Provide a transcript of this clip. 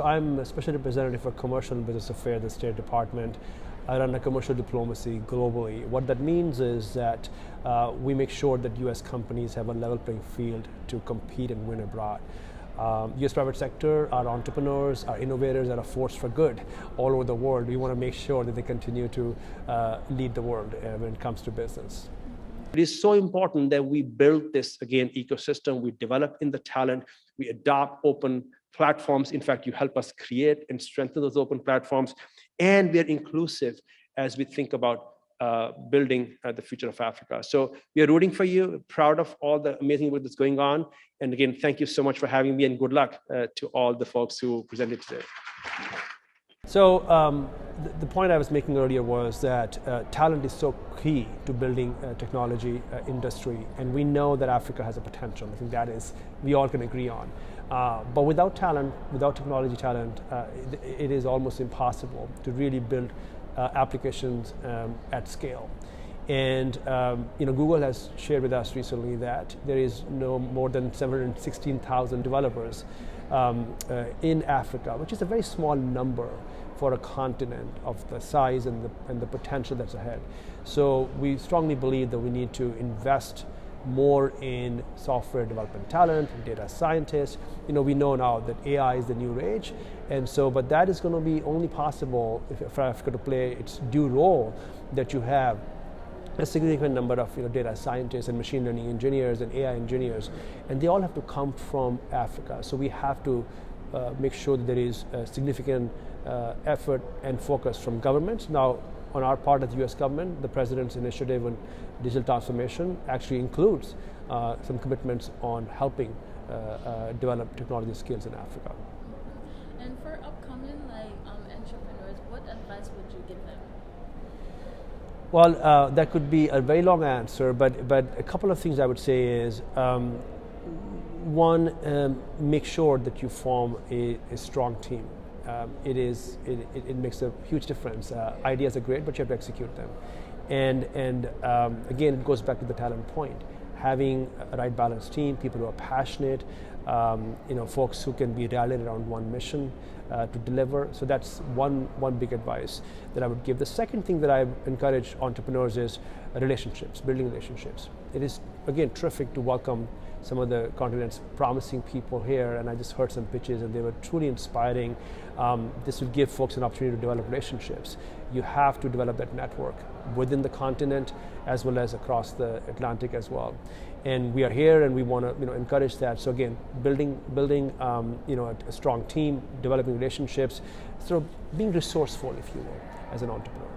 I'm a special representative for commercial and business affairs at the State Department. I run a commercial diplomacy globally. What that means is that we make sure that U.S. companies have a level playing field to compete and win abroad. U.S. private sector, our entrepreneurs, our innovators are a force for good all over the world. We want to make sure that they continue to lead the world when it comes to business. It is so important that we build this, again, ecosystem. We develop in the talent, we adopt open platforms. In fact, you help us create and strengthen those open platforms. And we are inclusive as we think about building the future of Africa. So we are rooting for you, proud of all the amazing work that's going on. And again, thank you so much for having me, and good luck to all the folks who presented today. So the point I was making earlier was that talent is so key to building a technology industry, and we know that Africa has a potential. I think that is, we all can agree on. But without talent, without technology talent, it is almost impossible to really build applications at scale. And Google has shared with us recently that there is no more than 716,000 developers in Africa, which is a very small number for a continent of the size and the potential that's ahead. So we strongly believe that we need to invest more in software development talent, data scientists. We know now that AI is the new rage, and so, but that is going to be only possible for Africa to play its due role, that you have a significant number of data scientists and machine learning engineers and AI engineers, and they all have to come from Africa. So we have to make sure that there is a significant effort and focus from governments. Now, on our part of the U.S. government, the President's initiative on digital transformation actually includes some commitments on helping develop technology skills in Africa. And for upcoming entrepreneurs, what advice would you give them? Well, that could be a very long answer, but a couple of things I would say is, one, make sure that you form a strong team. It makes a huge difference. Ideas are great, but you have to execute them. And again, it goes back to the talent point. Having a right balanced team, people who are passionate, folks who can be rallied around one mission to deliver. So that's one big advice that I would give. The second thing that I encourage entrepreneurs is relationships, building relationships. It is, again, terrific to welcome some of the continent's promising people here, and I just heard some pitches and they were truly inspiring. This will give folks an opportunity to develop relationships. You have to develop that network within the continent as well as across the Atlantic as well. And we are here and we want to encourage that. So again, building a strong team, developing relationships, sort of being resourceful, if you will, as an entrepreneur.